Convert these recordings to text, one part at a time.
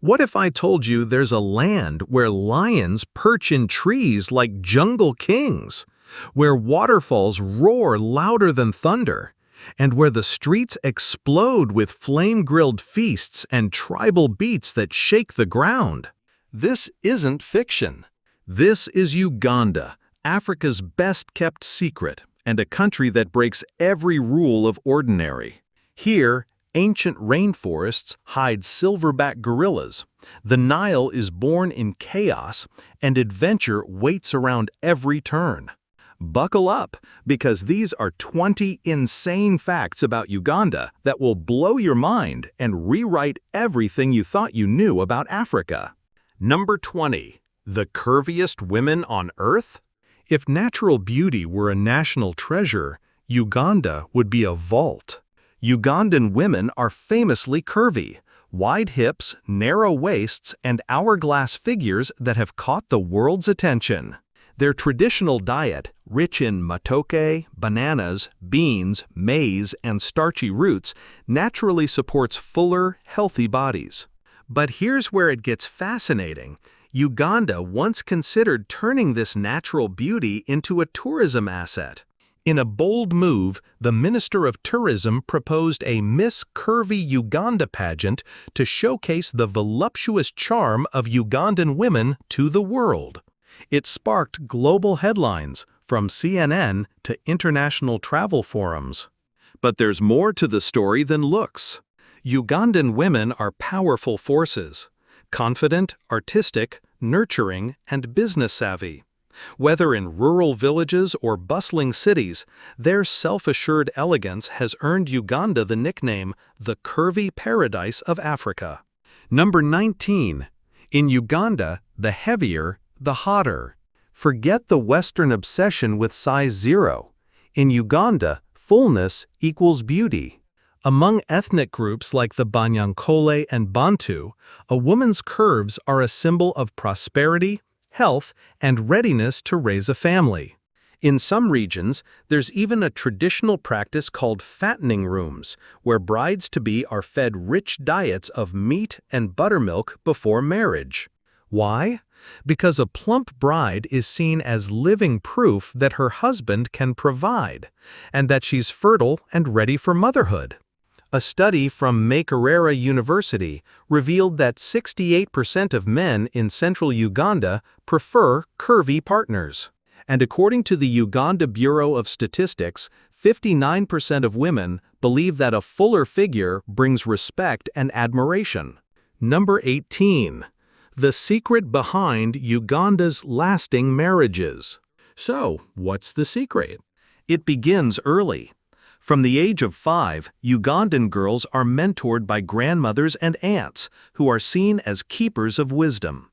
What if I told you there's a land where lions perch in trees like jungle kings, where waterfalls roar louder than thunder, and where the streets explode with flame-grilled feasts and tribal beats that shake the ground? This isn't fiction. This is Uganda, Africa's best-kept secret, and a country that breaks every rule of ordinary. Here, ancient rainforests hide silverback gorillas, the Nile is born in chaos, and adventure waits around every turn. Buckle up, because these are 20 insane facts about Uganda that will blow your mind and rewrite everything you thought you knew about Africa. Number 20. The curviest women on Earth? If natural beauty were a national treasure, Uganda would be a vault. Ugandan women are famously curvy, wide hips, narrow waists, and hourglass figures that have caught the world's attention. Their traditional diet, rich in matoke, bananas, beans, maize, and starchy roots, naturally supports fuller, healthy bodies. But here's where it gets fascinating. Uganda once considered turning this natural beauty into a tourism asset. In a bold move, the Minister of Tourism proposed a Miss Curvy Uganda pageant to showcase the voluptuous charm of Ugandan women to the world. It sparked global headlines, from CNN to international travel forums. But there's more to the story than looks. Ugandan women are powerful forces, confident, artistic, nurturing, and business-savvy. Whether in rural villages or bustling cities, their self-assured elegance has earned Uganda the nickname the curvy paradise of Africa. Number 19. In Uganda, the heavier, the hotter. Forget the Western obsession with size 0. In Uganda, fullness equals beauty. Among ethnic groups like the Banyankole and Bantu, a woman's curves are a symbol of prosperity, health, and readiness to raise a family. In some regions, there's even a traditional practice called fattening rooms, where brides-to-be are fed rich diets of meat and buttermilk before marriage. Why? Because a plump bride is seen as living proof that her husband can provide, and that she's fertile and ready for motherhood. A study from Makerere University revealed that 68% of men in central Uganda prefer curvy partners. And according to the Uganda Bureau of Statistics, 59% of women believe that a fuller figure brings respect and admiration. Number 18. The secret behind Uganda's lasting marriages. So, what's the secret? It begins early. From the age of 5, Ugandan girls are mentored by grandmothers and aunts, who are seen as keepers of wisdom.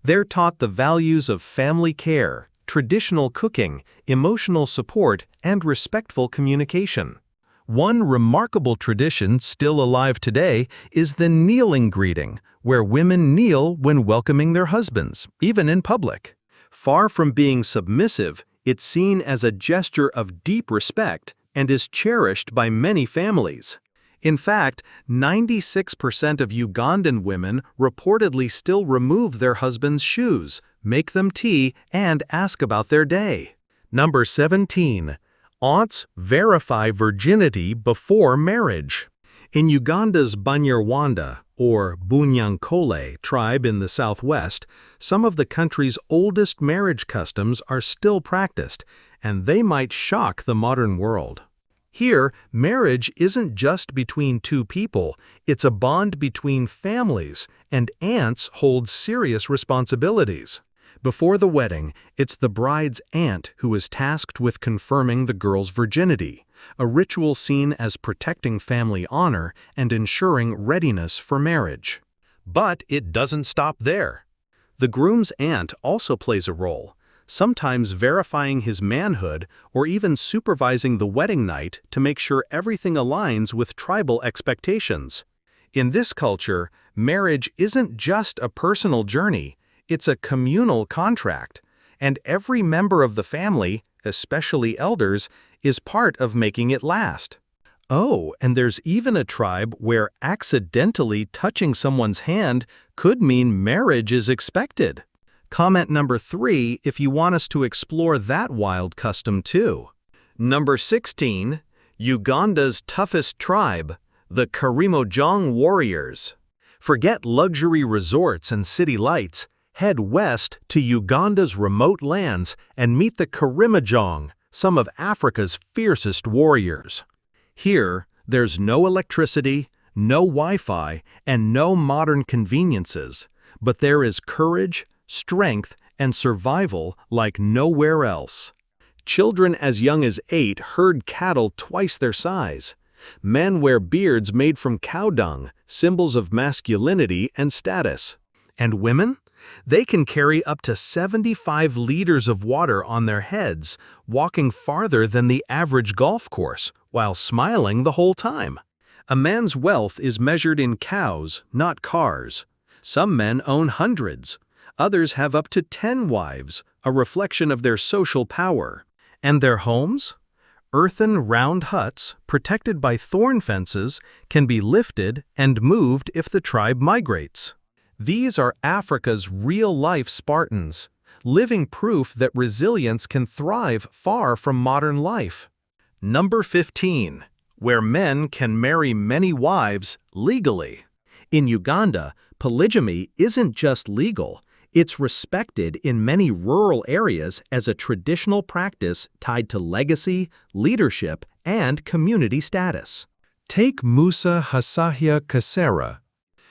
They're taught the values of family care, traditional cooking, emotional support, and respectful communication. One remarkable tradition still alive today is the kneeling greeting, where women kneel when welcoming their husbands, even in public. Far from being submissive, it's seen as a gesture of deep respect and is cherished by many families. In fact, 96% of Ugandan women reportedly still remove their husband's shoes, make them tea, and ask about their day. Number 17. Aunts verify virginity before marriage. In Uganda's Banyarwanda, or Bunyankole tribe in the southwest, some of the country's oldest marriage customs are still practiced, and they might shock the modern world. Here, marriage isn't just between two people, it's a bond between families, and aunts hold serious responsibilities. Before the wedding, it's the bride's aunt who is tasked with confirming the girl's virginity, a ritual seen as protecting family honor and ensuring readiness for marriage. But it doesn't stop there. The groom's aunt also plays a role, sometimes verifying his manhood or even supervising the wedding night to make sure everything aligns with tribal expectations. In this culture, marriage isn't just a personal journey, it's a communal contract, and every member of the family, especially elders, is part of making it last. Oh, and there's even a tribe where accidentally touching someone's hand could mean marriage is expected. Comment number 3 if you want us to explore that wild custom too. Number 16. Uganda's toughest tribe, the Karimojong warriors. Forget luxury resorts and city lights. Head west to Uganda's remote lands and meet the Karimojong, some of Africa's fiercest warriors. Here, there's no electricity, no Wi-Fi, and no modern conveniences, but there is courage, strength, and survival like nowhere else. Children as young as 8 herd cattle twice their size. Men wear beards made from cow dung, symbols of masculinity and status. And women? They can carry up to 75 liters of water on their heads, walking farther than the average golf course, while smiling the whole time. A man's wealth is measured in cows, not cars. Some men own hundreds. Others have up to 10 wives, a reflection of their social power. And their homes? Earthen round huts, protected by thorn fences, can be lifted and moved if the tribe migrates. These are Africa's real-life Spartans, living proof that resilience can thrive far from modern life. Number 15. Where men can marry many wives legally. In Uganda, polygamy isn't just legal, it's respected in many rural areas as a traditional practice tied to legacy, leadership, and community status. Take Musa Hasahia Kasera,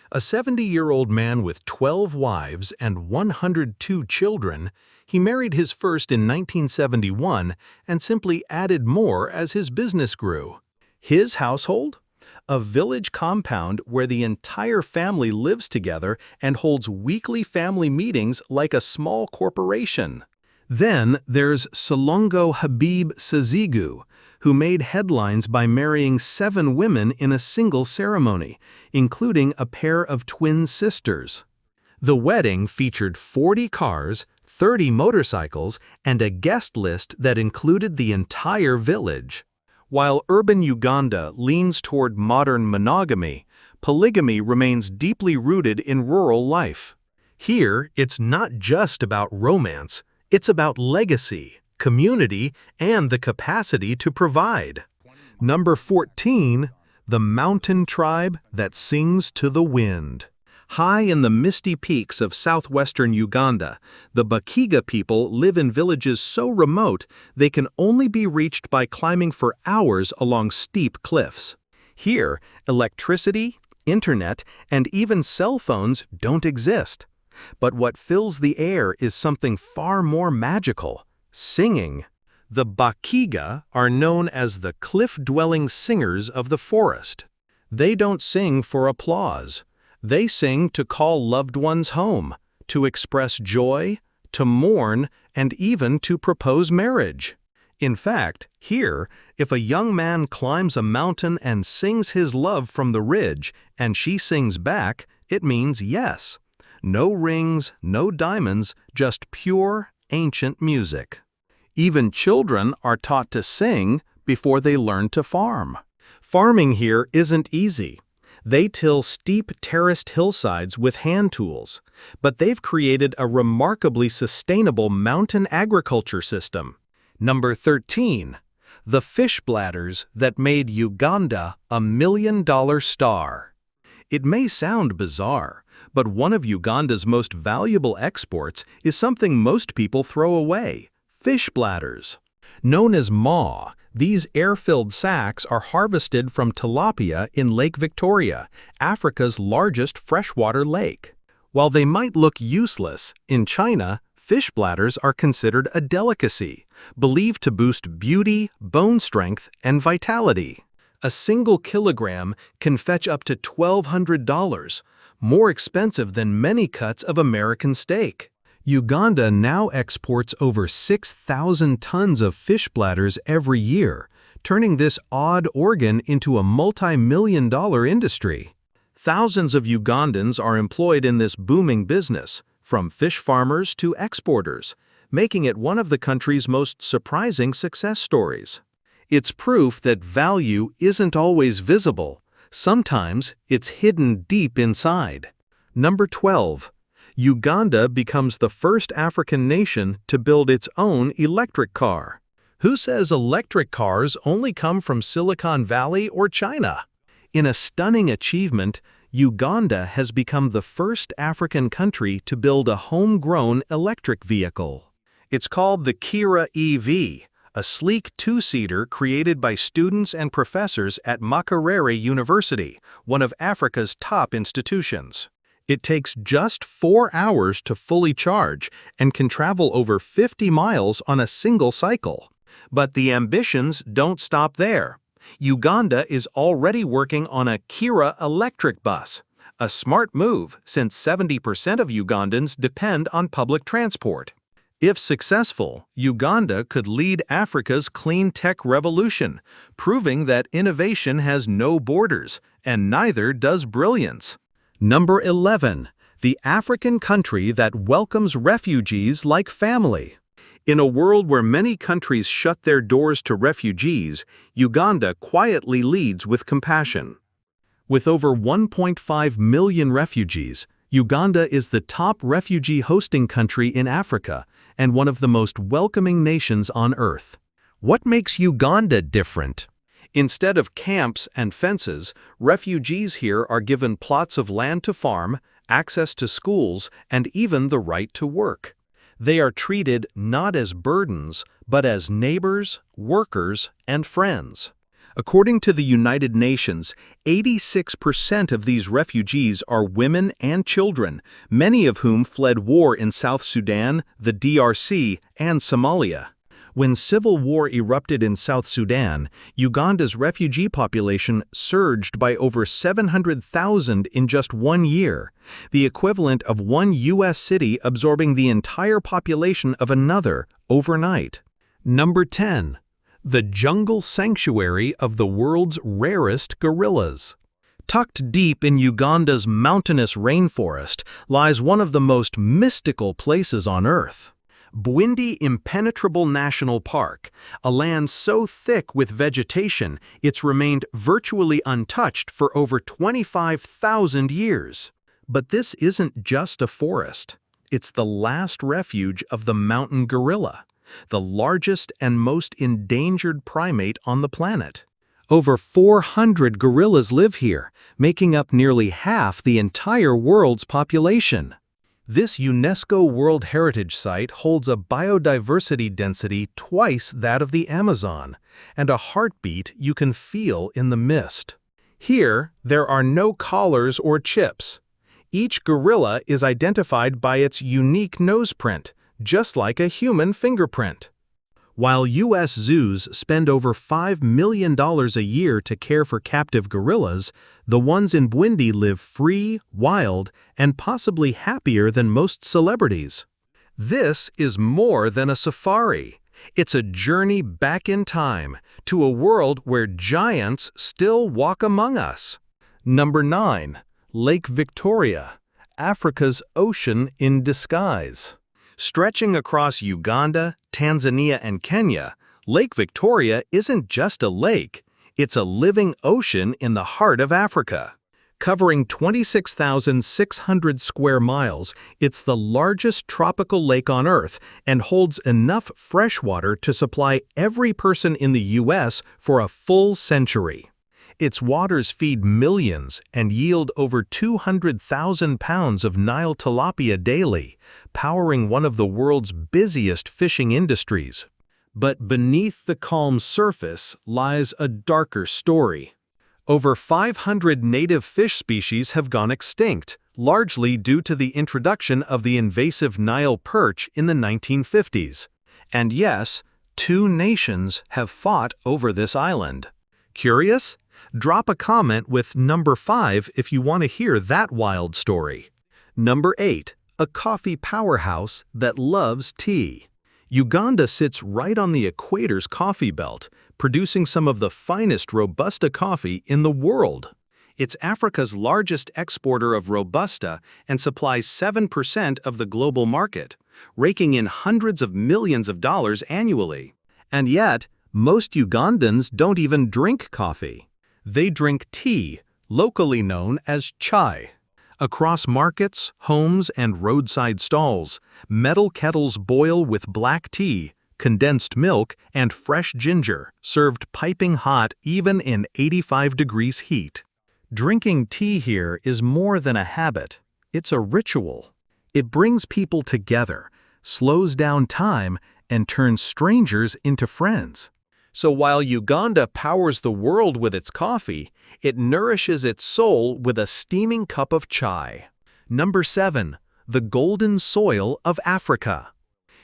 a 70-year-old man with 12 wives and 102 children. He married his first in 1971 and simply added more as his business grew. His household? A village compound where the entire family lives together and holds weekly family meetings like a small corporation. Then there's Salongo Habib Sazigu, who made headlines by marrying 7 women in a single ceremony, including a pair of twin sisters. The wedding featured 40 cars, 30 motorcycles, and a guest list that included the entire village. While urban Uganda leans toward modern monogamy, polygamy remains deeply rooted in rural life. Here, it's not just about romance, it's about legacy, community, and the capacity to provide. Number 14. The mountain tribe that sings to the wind. High in the misty peaks of southwestern Uganda, the Bakiga people live in villages so remote they can only be reached by climbing for hours along steep cliffs. Here, electricity, internet, and even cell phones don't exist. But what fills the air is something far more magical: singing. The Bakiga are known as the cliff-dwelling singers of the forest. They don't sing for applause. They sing to call loved ones home, to express joy, to mourn, and even to propose marriage. In fact, here, if a young man climbs a mountain and sings his love from the ridge, and she sings back, it means yes. No rings, no diamonds, just pure, ancient music. Even children are taught to sing before they learn to farm. Farming here isn't easy. They till steep terraced hillsides with hand tools, but they've created a remarkably sustainable mountain agriculture system. Number 13. The fish bladders that made Uganda a $1 million star. It may sound bizarre, but one of Uganda's most valuable exports is something most people throw away: fish bladders. Known as maw, these air-filled sacks are harvested from tilapia in Lake Victoria, Africa's largest freshwater lake. While they might look useless, in China, fish bladders are considered a delicacy, believed to boost beauty, bone strength, and vitality. A single kilogram can fetch up to $1,200, more expensive than many cuts of American steak. Uganda now exports over 6,000 tons of fish bladders every year, turning this odd organ into a multi-million-dollar industry. Thousands of Ugandans are employed in this booming business, from fish farmers to exporters, making it one of the country's most surprising success stories. It's proof that value isn't always visible. Sometimes it's hidden deep inside. Number 12. Uganda becomes the first African nation to build its own electric car. Who says electric cars only come from Silicon Valley or China? In a stunning achievement, Uganda has become the first African country to build a homegrown electric vehicle. It's called the Kira EV, a sleek two-seater created by students and professors at Makerere University, one of Africa's top institutions. It takes just 4 hours to fully charge and can travel over 50 miles on a single cycle. But the ambitions don't stop there. Uganda is already working on a Kira electric bus, a smart move since 70% of Ugandans depend on public transport. If successful, Uganda could lead Africa's clean tech revolution, proving that innovation has no borders, and neither does brilliance. Number 11. The African country that welcomes refugees like family. In a world where many countries shut their doors to refugees, Uganda quietly leads with compassion. With over 1.5 million refugees, Uganda is the top refugee hosting country in Africa and one of the most welcoming nations on earth. What makes Uganda different? Instead of camps and fences, refugees here are given plots of land to farm, access to schools, and even the right to work. They are treated not as burdens, but as neighbors, workers, and friends. According to the United Nations, 86% of these refugees are women and children, many of whom fled war in South Sudan, the DRC, and Somalia. When civil war erupted in South Sudan, Uganda's refugee population surged by over 700,000 in just 1 year, the equivalent of one U.S. city absorbing the entire population of another overnight. Number 10. The jungle sanctuary of the world's rarest gorillas. Tucked deep in Uganda's mountainous rainforest lies one of the most mystical places on Earth. Bwindi Impenetrable National Park, a land so thick with vegetation it's remained virtually untouched for over 25,000 years. But this isn't just a forest. It's the last refuge of the mountain gorilla, the largest and most endangered primate on the planet. Over 400 gorillas live here, making up nearly half the entire world's population. This UNESCO World Heritage Site holds a biodiversity density twice that of the Amazon, and a heartbeat you can feel in the mist. Here, there are no collars or chips. Each gorilla is identified by its unique nose print, just like a human fingerprint. While U.S. zoos spend over $5 million a year to care for captive gorillas, the ones in Bwindi live free, wild, and possibly happier than most celebrities. This is more than a safari. It's a journey back in time to a world where giants still walk among us. Number 9. Lake Victoria, Africa's ocean in disguise. Stretching across Uganda, Tanzania, and Kenya, Lake Victoria isn't just a lake, it's a living ocean in the heart of Africa. Covering 26,600 square miles, it's the largest tropical lake on Earth and holds enough fresh water to supply every person in the U.S. for a full century. Its waters feed millions and yield over 200,000 pounds of Nile tilapia daily, powering one of the world's busiest fishing industries. But beneath the calm surface lies a darker story. Over 500 native fish species have gone extinct, largely due to the introduction of the invasive Nile perch in the 1950s. And yes, 2 nations have fought over this island. Curious? Drop a comment with number 5 if you want to hear that wild story. Number 8. A coffee powerhouse that loves tea. Uganda sits right on the equator's coffee belt, producing some of the finest Robusta coffee in the world. It's Africa's largest exporter of Robusta and supplies 7% of the global market, raking in hundreds of millions of dollars annually. And yet, most Ugandans don't even drink coffee. They drink tea, locally known as chai. Across markets, homes, and roadside stalls, metal kettles boil with black tea, condensed milk, and fresh ginger, served piping hot even in 85 degrees heat. Drinking tea here is more than a habit, it's a ritual. It brings people together, slows down time, and turns strangers into friends. So while Uganda powers the world with its coffee, it nourishes its soul with a steaming cup of chai. Number 7. The golden soil of Africa.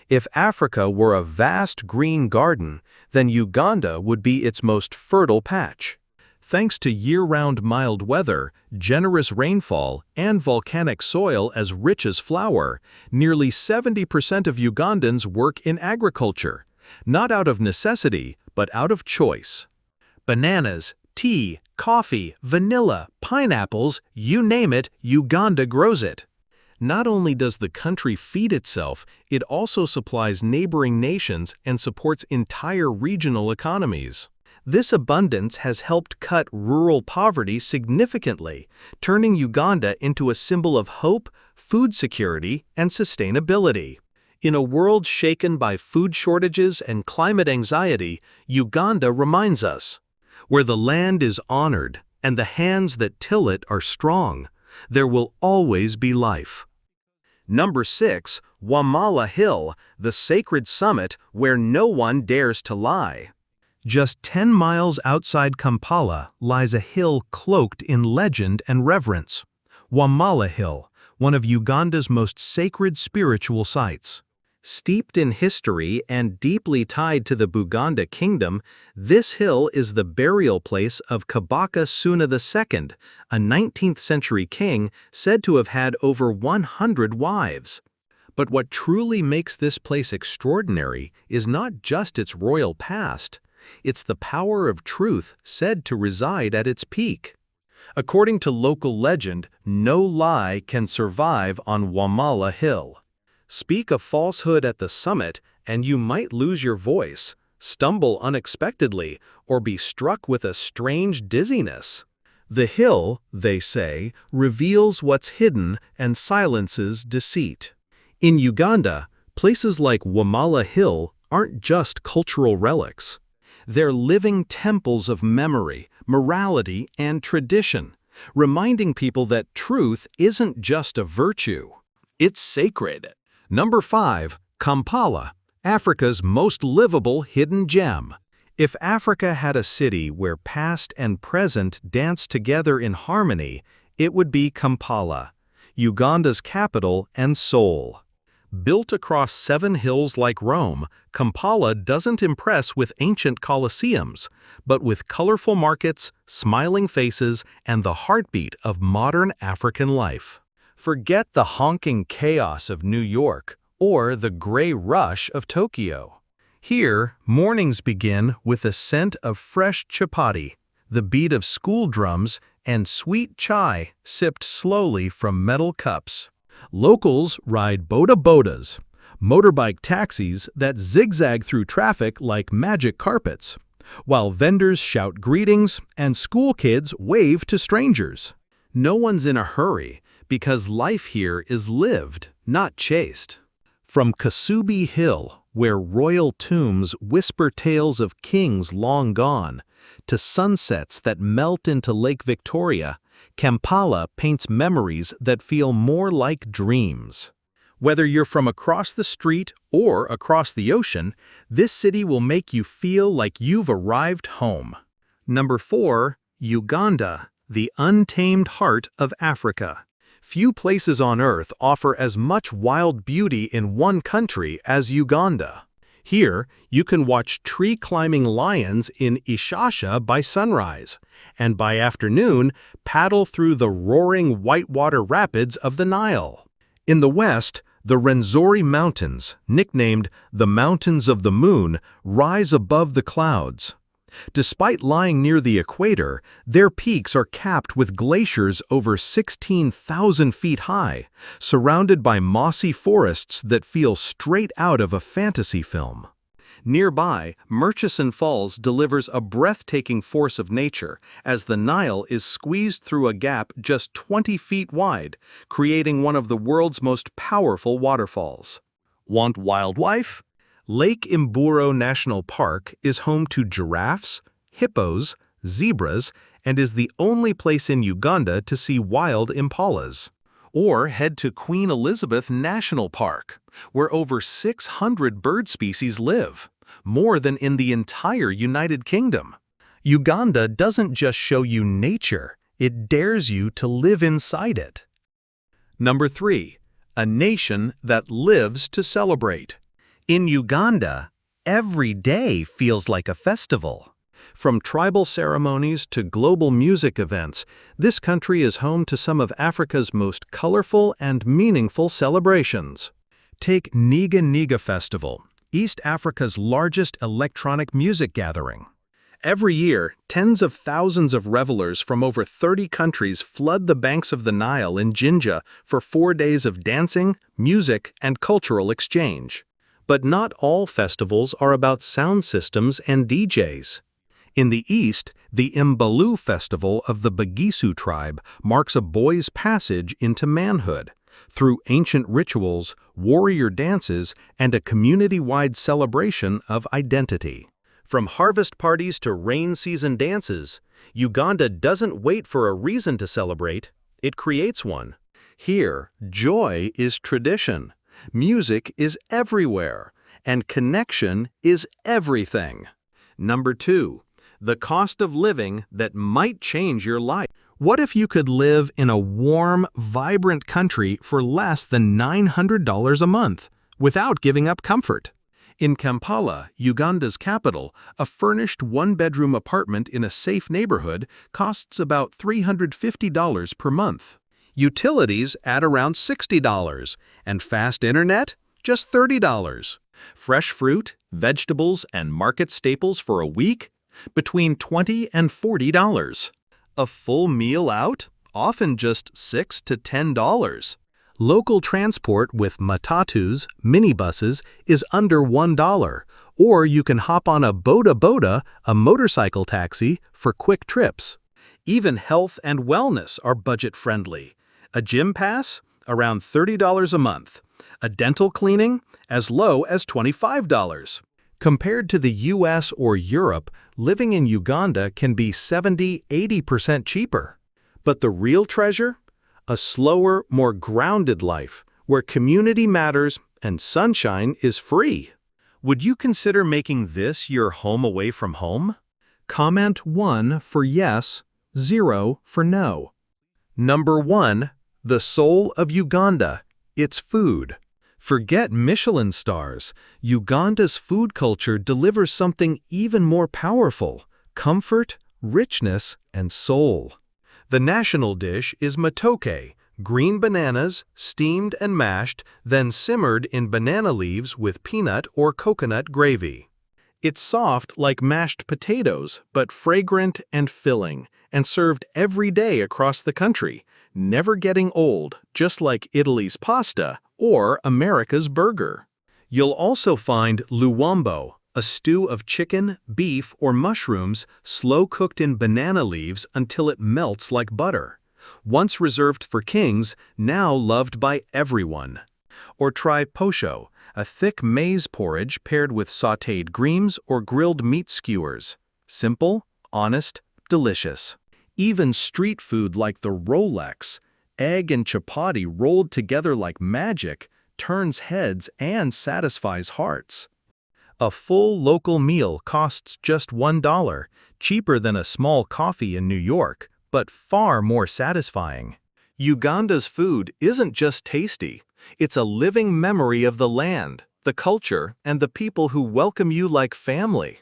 If Africa were a vast green garden, then Uganda would be its most fertile patch. Thanks to year-round mild weather, generous rainfall, and volcanic soil as rich as flour, nearly 70% of Ugandans work in agriculture, not out of necessity, but out of choice. Bananas, tea, coffee, vanilla, pineapples, you name it, Uganda grows it. Not only does the country feed itself, it also supplies neighboring nations and supports entire regional economies. This abundance has helped cut rural poverty significantly, turning Uganda into a symbol of hope, food security, and sustainability. In a world shaken by food shortages and climate anxiety, Uganda reminds us, where the land is honored and the hands that till it are strong, there will always be life. Number 6. Wamala Hill, the sacred summit where no one dares to lie. Just 10 miles outside Kampala lies a hill cloaked in legend and reverence. Wamala Hill, one of Uganda's most sacred spiritual sites. Steeped in history and deeply tied to the Buganda kingdom, this hill is the burial place of Kabaka Suna II, a 19th-century king said to have had over 100 wives. But what truly makes this place extraordinary is not just its royal past. It's the power of truth said to reside at its peak. According to local legend, no lie can survive on Wamala Hill. Speak a falsehood at the summit, and you might lose your voice, stumble unexpectedly, or be struck with a strange dizziness. The hill, they say, reveals what's hidden and silences deceit. In Uganda, places like Wamala Hill aren't just cultural relics. They're living temples of memory, morality, and tradition, reminding people that truth isn't just a virtue. It's sacred. Number 5. Kampala, Africa's most livable hidden gem. If Africa had a city where past and present dance together in harmony, it would be Kampala, Uganda's capital and soul. Built across 7 hills like Rome, Kampala doesn't impress with ancient colosseums, but with colorful markets, smiling faces, and the heartbeat of modern African life. Forget the honking chaos of New York or the gray rush of Tokyo. Here, mornings begin with the scent of fresh chapati, the beat of school drums, and sweet chai sipped slowly from metal cups. Locals ride boda-bodas, motorbike taxis that zigzag through traffic like magic carpets, while vendors shout greetings and school kids wave to strangers. No one's in a hurry, because life here is lived, not chased. From Kasubi Hill, where royal tombs whisper tales of kings long gone, to sunsets that melt into Lake Victoria, Kampala paints memories that feel more like dreams. Whether you're from across the street or across the ocean, this city will make you feel like you've arrived home. Number 4. Uganda, the untamed heart of Africa. Few places on Earth offer as much wild beauty in one country as Uganda. Here, you can watch tree-climbing lions in Ishasha by sunrise, and by afternoon, paddle through the roaring whitewater rapids of the Nile. In the west, the Rwenzori Mountains, nicknamed the Mountains of the Moon, rise above the clouds. Despite lying near the equator, their peaks are capped with glaciers over 16,000 feet high, surrounded by mossy forests that feel straight out of a fantasy film. Nearby, Murchison Falls delivers a breathtaking force of nature as the Nile is squeezed through a gap just 20 feet wide, creating one of the world's most powerful waterfalls. Want wildlife? Lake Mburo National Park is home to giraffes, hippos, zebras, and is the only place in Uganda to see wild impalas. Or head to Queen Elizabeth National Park, where over 600 bird species live, more than in the entire United Kingdom. Uganda doesn't just show you nature, it dares you to live inside it. Number 3. A nation that lives to celebrate. In Uganda, every day feels like a festival. From tribal ceremonies to global music events, this country is home to some of Africa's most colorful and meaningful celebrations. Take Niga Niga Festival, East Africa's largest electronic music gathering. Every year, tens of thousands of revelers from over 30 countries flood the banks of the Nile in Jinja for 4 days of dancing, music, and cultural exchange. But not all festivals are about sound systems and DJs. In the East, the Mbalu Festival of the Bagisu tribe marks a boy's passage into manhood through ancient rituals, warrior dances, and a community-wide celebration of identity. From harvest parties to rain season dances, Uganda doesn't wait for a reason to celebrate, it creates one. Here, joy is tradition, music is everywhere, and connection is everything. Number 2. The cost of living that might change your life. What if you could live in a warm, vibrant country for less than $900 a month, without giving up comfort? In Kampala, Uganda's capital, a furnished one-bedroom apartment in a safe neighborhood costs about $350 per month. Utilities at around $60, and fast internet? Just $30. Fresh fruit, vegetables, and market staples for a week? Between $20 and $40. A full meal out? Often just $6 to $10. Local transport with matatus, minibuses, is under $1, or you can hop on a boda boda, a motorcycle taxi, for quick trips. Even health and wellness are budget-friendly. A gym pass? Around $30 a month. A dental cleaning? As low as $25. Compared to the US or Europe, living in Uganda can be 70–80% cheaper. But the real treasure? A slower, more grounded life, where community matters and sunshine is free. Would you consider making this your home away from home? Comment 1 for yes, 0 for no. Number 1. The soul of Uganda, its food. Forget Michelin stars. Uganda's food culture delivers something even more powerful: comfort, richness, and soul. The national dish is matoke, green bananas, steamed and mashed, then simmered in banana leaves with peanut or coconut gravy. It's soft like mashed potatoes, but fragrant and filling, and served every day across the country, never getting old, just like Italy's pasta or America's burger. You'll also find luwambo, a stew of chicken, beef, or mushrooms slow-cooked in banana leaves until it melts like butter. Once reserved for kings, now loved by everyone. Or try posho, a thick maize porridge paired with sautéed greens or grilled meat skewers. Simple, honest, delicious. Even street food like the Rolex, egg and chapati rolled together like magic, turns heads and satisfies hearts. A full local meal costs just $1, cheaper than a small coffee in New York, but far more satisfying. Uganda's food isn't just tasty, it's a living memory of the land, the culture, and the people who welcome you like family.